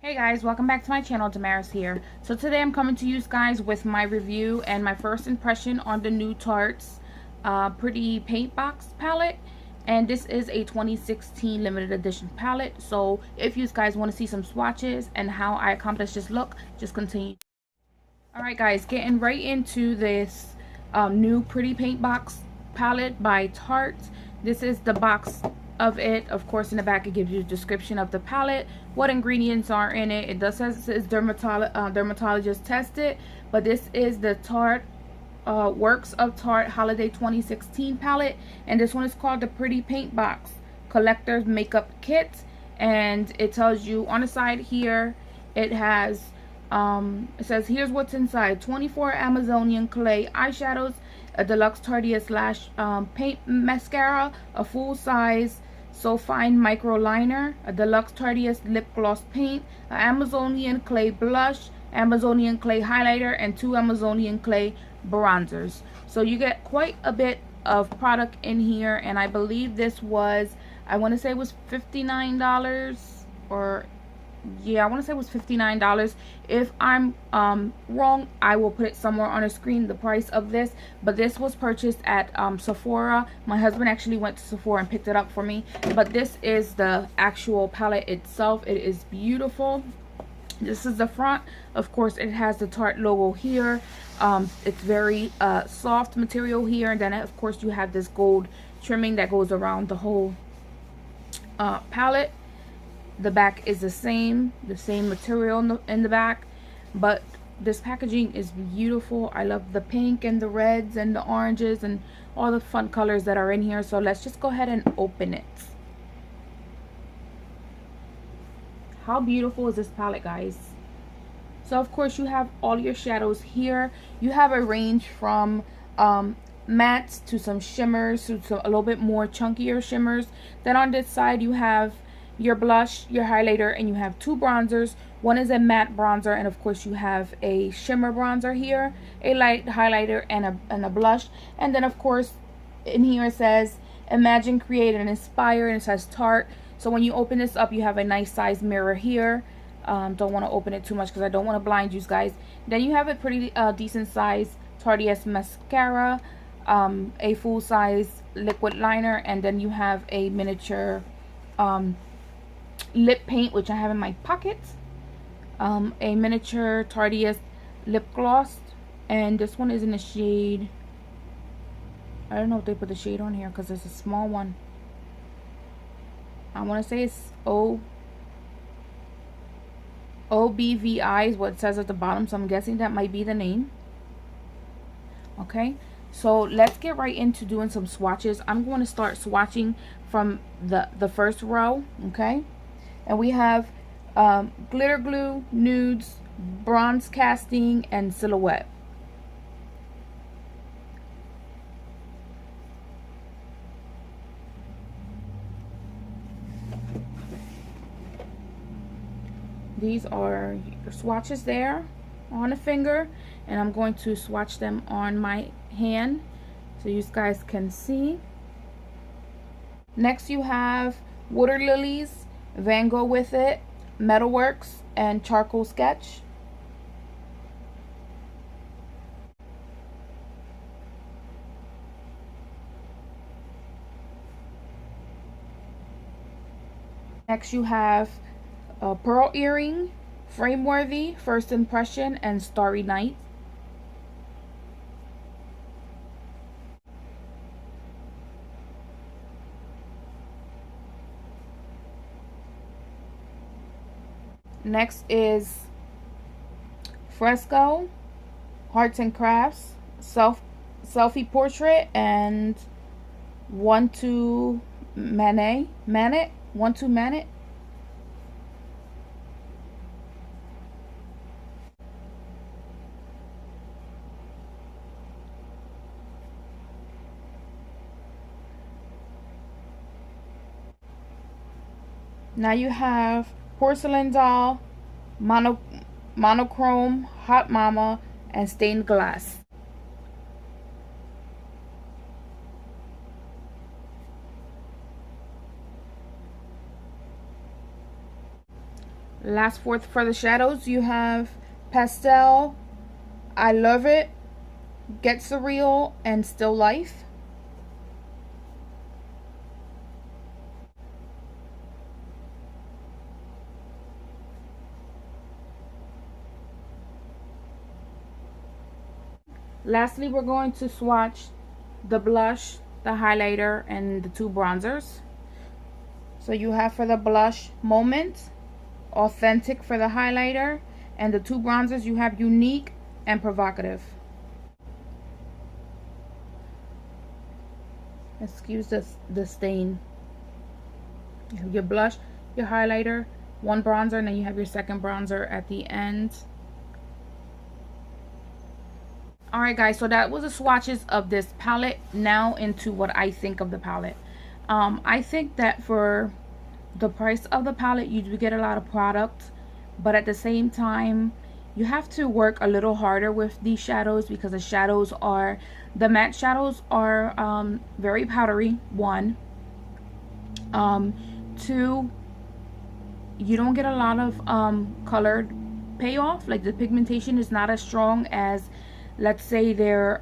Hey guys, welcome back to my channel. Damaris here. So today I'm coming to you guys with my review and my first impression on the new Tarte's Pretty Paintbox palette. And this is a 2016 limited edition palette. So if you guys want to see some swatches and how I accomplished this look, just continue. Alright guys, getting right into this new Pretty Paintbox palette by Tarte. This is the box of it. Of course, in the back it gives you a description of the palette, what ingredients are in it. It does say it's dermatologist tested, but this is the Tarte Works of Tarte Holiday 2016 palette, and this one is called the Pretty Paintbox Collector's Makeup Kit. And it tells you on the side here, it has it says here's what's inside: 24 Amazonian clay eyeshadows, a deluxe Tarte slash paint mascara, a full size So Fine micro liner, a deluxe Tarte lip gloss paint, an Amazonian clay blush, Amazonian clay highlighter, and 2 Amazonian clay bronzers. So you get quite a bit of product in here, and I believe this was, I want to say it was $59, or yeah, I want to say it was $59. If I'm wrong, I will put it somewhere on the screen, the price of this. But this was purchased at Sephora. My husband actually went to Sephora and picked it up for me. But this is the actual palette itself. It is beautiful. This is the front. Of course, it has the Tarte logo here. It's very soft material here, and then of course you have this gold trimming that goes around the whole palette. The back is the same material in the back, but this packaging is beautiful. I love the pink and the reds and the oranges and all the fun colors that are in here. So let's just go ahead and open it. How beautiful is this palette, guys? So of course you have all your shadows here. You have a range from mattes to some shimmers to a little bit more chunkier shimmers. Then on this side you have your blush, your highlighter, and you have 2 bronzers. One is a matte bronzer, and of course you have a shimmer bronzer here, a light highlighter, and a blush. And then of course in here it says imagine, create, and inspire, and it says Tarte. So when you open this up, you have a nice size mirror here. Don't want to open it too much because I don't want to blind you guys. Then you have a pretty decent size Tarte mascara, a full size liquid liner, and then you have a miniature lip paint, which I have in my pocket, a miniature Tarte lip gloss, and this one is in the shade, I don't know if they put the shade on here because it's a small one. I want to say it's OBVI is what it says at the bottom, so I'm guessing that might be the name. Okay, so let's get right into doing some swatches. I'm going to start swatching from the first row. Okay, and we have glitter glue, nudes, bronze casting, and silhouette. These are your swatches there on a finger, and I'm going to swatch them on my hand so you guys can see. Next you have Water Lilies, Van Gogh with it, Metalworks, and Charcoal Sketch. Next you have Pearl Earring, Frameworthy, First Impression, and Starry Night. Next is Fresco, Arts and Crafts, Selfie Portrait, and 1-2 Manet. 1-2 Manet. Now you have Porcelain Doll, Monochrome, Hot Mama, and Stained Glass. Last fourth for the shadows, you have Pastel, I Love It, Get Surreal, and Still Life. Lastly, we're going to swatch the blush, the highlighter, and the two bronzers. So you have for the blush Moment, Authentic for the highlighter, and the two bronzers you have Unique and Provocative. Excuse the stain. You have your blush, your highlighter, one bronzer, and then you have your second bronzer at the end. Alright guys, so that was the swatches of this palette. Now into what I think of the palette. I think that for the price of the palette, you do get a lot of product, but at the same time, you have to work a little harder with these shadows, because the shadows are, the matte shadows are very powdery, one. Two, you don't get a lot of colored payoff. Like, the pigmentation is not as strong as, let's say, their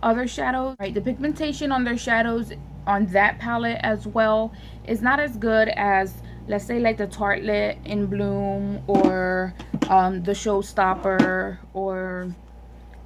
other shadows, right? The pigmentation on their shadows on that palette as well is not as good as, let's say, like the Tarte in Bloom, or the Showstopper, or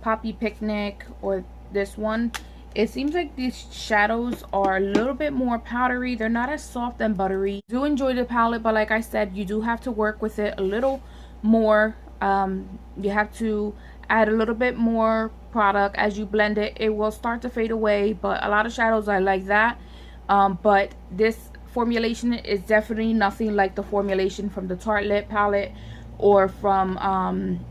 Poppy Picnic, or this one. It seems like these shadows are a little bit more powdery. They're not as soft and buttery. I do enjoy the palette, but like I said, you do have to work with it a little more. You have to add a little bit more product as you blend it. It will start to fade away, but a lot of shadows are like that. But this formulation is definitely nothing like the formulation from the Tarte palette or from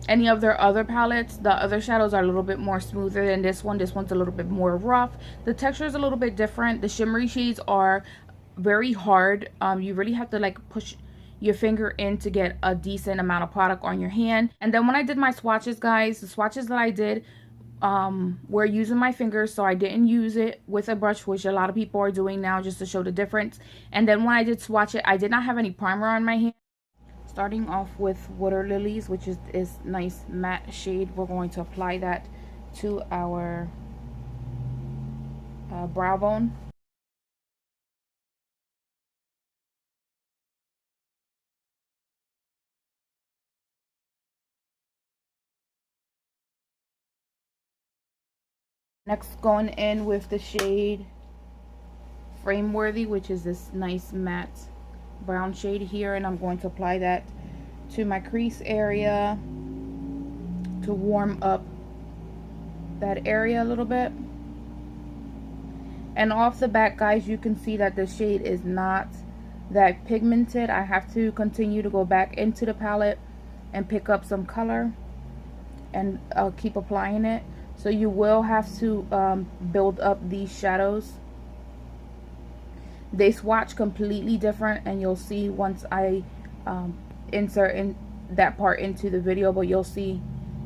any of their other palettes. The other shadows are a little bit more smoother than this one. This one's a little bit more rough. The texture is a little bit different. The shimmery shades are very hard. You really have to like push your finger in to get a decent amount of product on your hand. And then when I did my swatches, guys, the swatches that I did were using my fingers, so I didn't use it with a brush, which a lot of people are doing now just to show the difference. And then when I did swatch it, I did not have any primer on my hand. Starting off with Water Lilies, which is this nice matte shade. We're going to apply that to our brow bone. Next, going in with the shade Frameworthy, which is this nice matte brown shade here, and I'm going to apply that to my crease area to warm up that area a little bit. And off the back, guys, you can see that the shade is not that pigmented. I have to continue to go back into the palette and pick up some color, and I'll keep applying it. So you will have to build up these shadows. They swatch completely different, and you'll see once I insert in that part into the video, but you'll see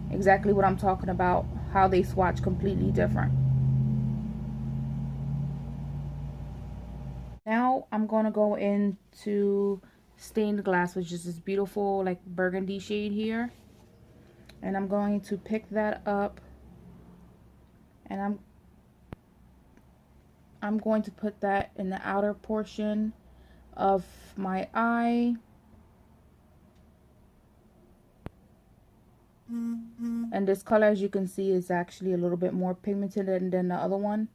exactly what I'm talking about, how they swatch completely different. Now I'm going to go into Stained Glass, which is this beautiful like burgundy shade here, and I'm going to pick that up, and I'm going to put that in the outer portion of my eye. And this color, as you can see, is actually a little bit more pigmented than the other one.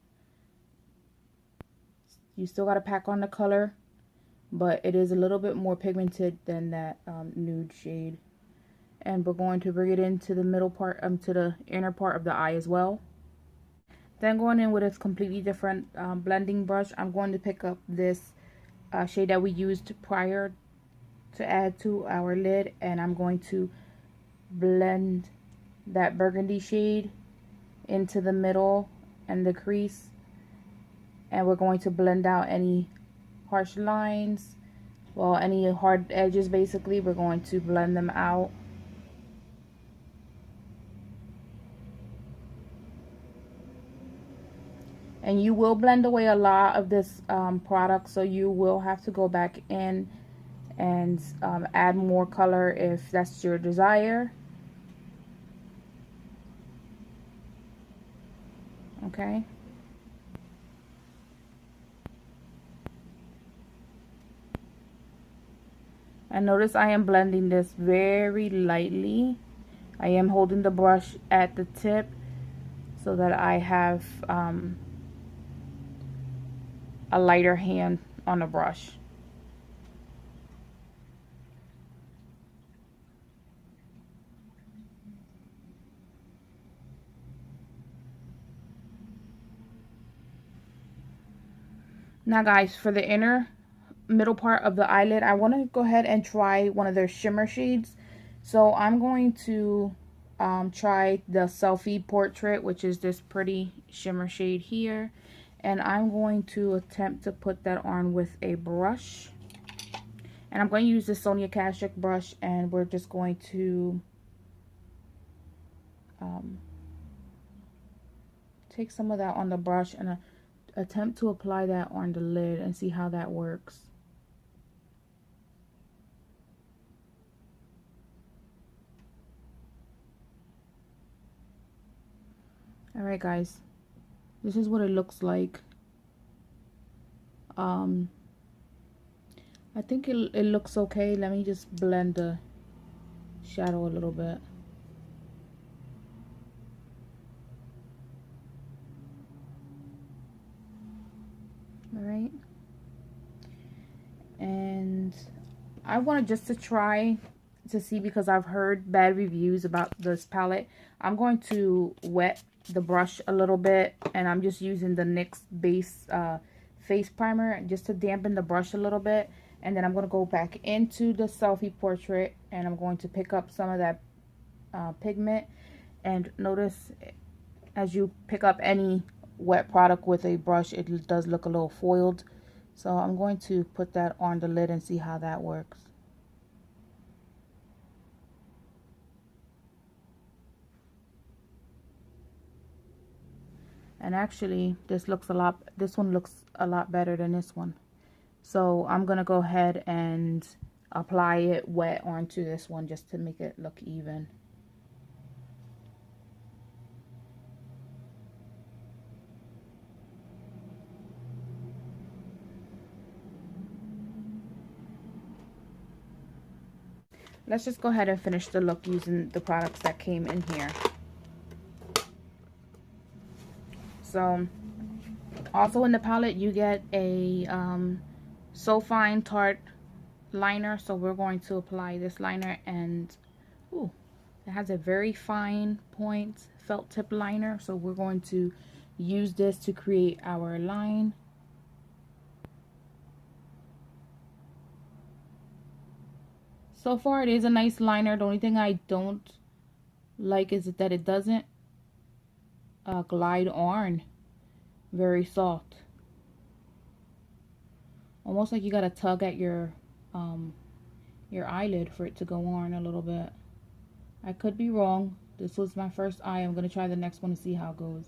You still got to pack on the color, but it is a little bit more pigmented than that nude shade. And we're going to bring it into the middle part, to the inner part of the eye as well. Then going in with a completely different blending brush, I'm going to pick up this shade that we used prior to add to our lid, and I'm going to blend that burgundy shade into the middle and the crease, and we're going to blend out any harsh lines, well, any hard edges. Basically, we're going to blend them out. And you will blend away a lot of this product, so you will have to go back in and add more color if that's your desire. Okay. And notice I am blending this very lightly. I am holding the brush at the tip so that I have a lighter hand on the brush. Now guys, for the inner middle part of the eyelid, I want to go ahead and try one of their shimmer shades. So I'm going to try the Selfie Portrait, which is this pretty shimmer shade here. And I'm going to attempt to put that on with a brush. And I'm going to use the Sonia Kashuk brush, and we're just going to take some of that on the brush and attempt to apply that on the lid and see how that works. Alright guys, this is what it looks like. I think it looks okay. Let me just blend the shadow a little bit. Alright, and I wanted just to try to see, because I've heard bad reviews about this palette. I'm going to wet the brush a little bit, and I'm just using the NYX base face primer just to dampen the brush a little bit, and then I'm going to go back into the Selfie Portrait, and I'm going to pick up some of that pigment. And notice, as you pick up any wet product with a brush, it does look a little foiled. So I'm going to put that on the lid and see how that works. And actually this one looks a lot better than this one. So I'm gonna go ahead and apply it wet onto this one just to make it look even. Let's just go ahead and finish the look using the products that came in here. So also in the palette you get a So Fine Tarte liner. So we're going to apply this liner, and ooh, it has a very fine point felt tip liner. So we're going to use this to create our line. So far it is a nice liner. The only thing I don't like is that it doesn't glide on very soft. Almost like you gotta tug at your eyelid for it to go on a little bit. I could be wrong. This was my first eye. I'm gonna try the next one to see how it goes.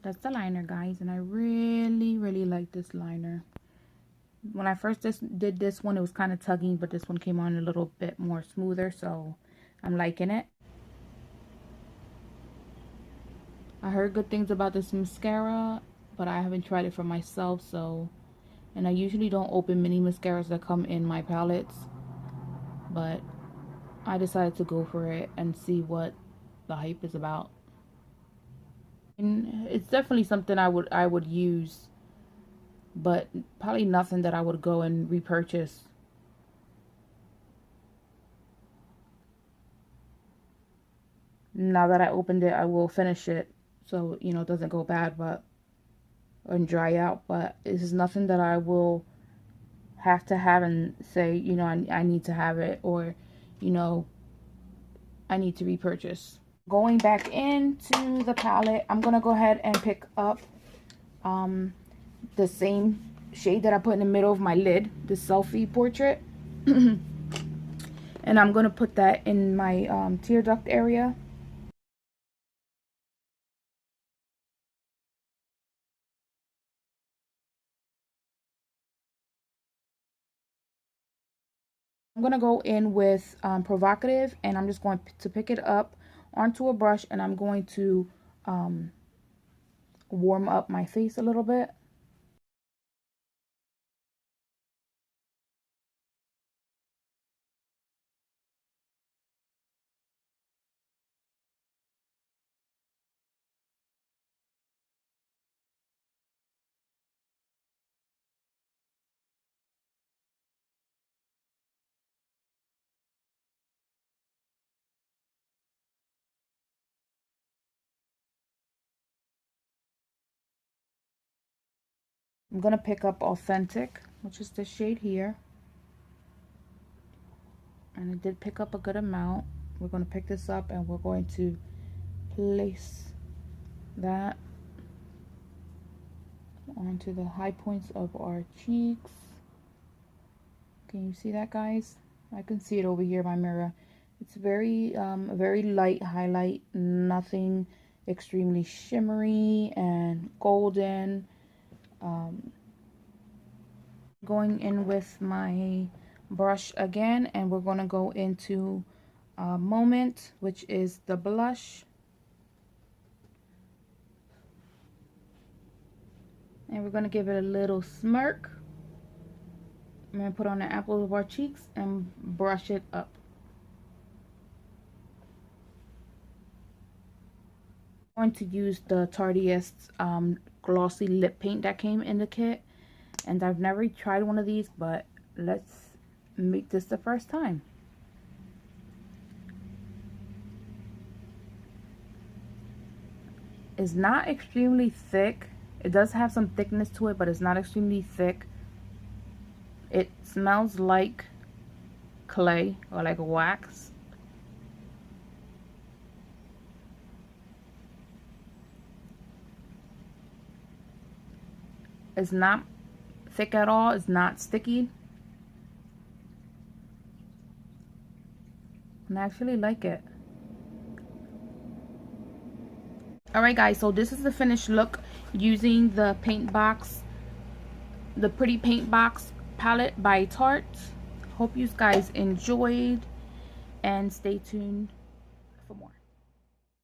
That's the liner, guys, and I really like this liner. When I first did this one, it was kind of tugging, but this one came on a little bit more smoother, so I'm liking it. I heard good things about this mascara, but I haven't tried it for myself. So, and I usually don't open mini mascaras that come in my palettes, but I decided to go for it and see what the hype is about. And it's definitely something I would use but probably nothing that I would go and repurchase. Now that I opened it, I will finish it so, you know, it doesn't go bad but and dry out. But this is nothing that I will have to have and say, you know, I need to have it, or, you know, I need to repurchase. Going back into the palette, I'm going to go ahead and pick up the same shade that I put in the middle of my lid, the selfie portrait. And I'm going to put that in my tear duct area. I'm going to go in with Provocative, and I'm just going to pick it up onto a brush, and I'm going to warm up my face a little bit. I'm going to pick up Authentic, which is the shade here. And I did pick up a good amount. We're going to pick this up and we're going to place that onto the high points of our cheeks. Can you see that, guys? I can see it over here in my mirror. It's very light highlight, nothing extremely shimmery and golden. Going in with my brush again, and we're going to go into Moment, which is the blush. And we're going to give it a little smirk. I'm going to put on the apples of our cheeks and brush it up. I'm going to use the Tarte's glossy lip paint that came in the kit. And I've never tried one of these, but let's make this the first time. It's not extremely thick. It does have some thickness to it, but it's not extremely thick. It smells like clay or like wax. It's not thick at all. It's not sticky. And I actually like it. Alright guys, so this is the finished look using the Paintbox, the Pretty Paintbox palette by Tarte. Hope you guys enjoyed, and stay tuned for more.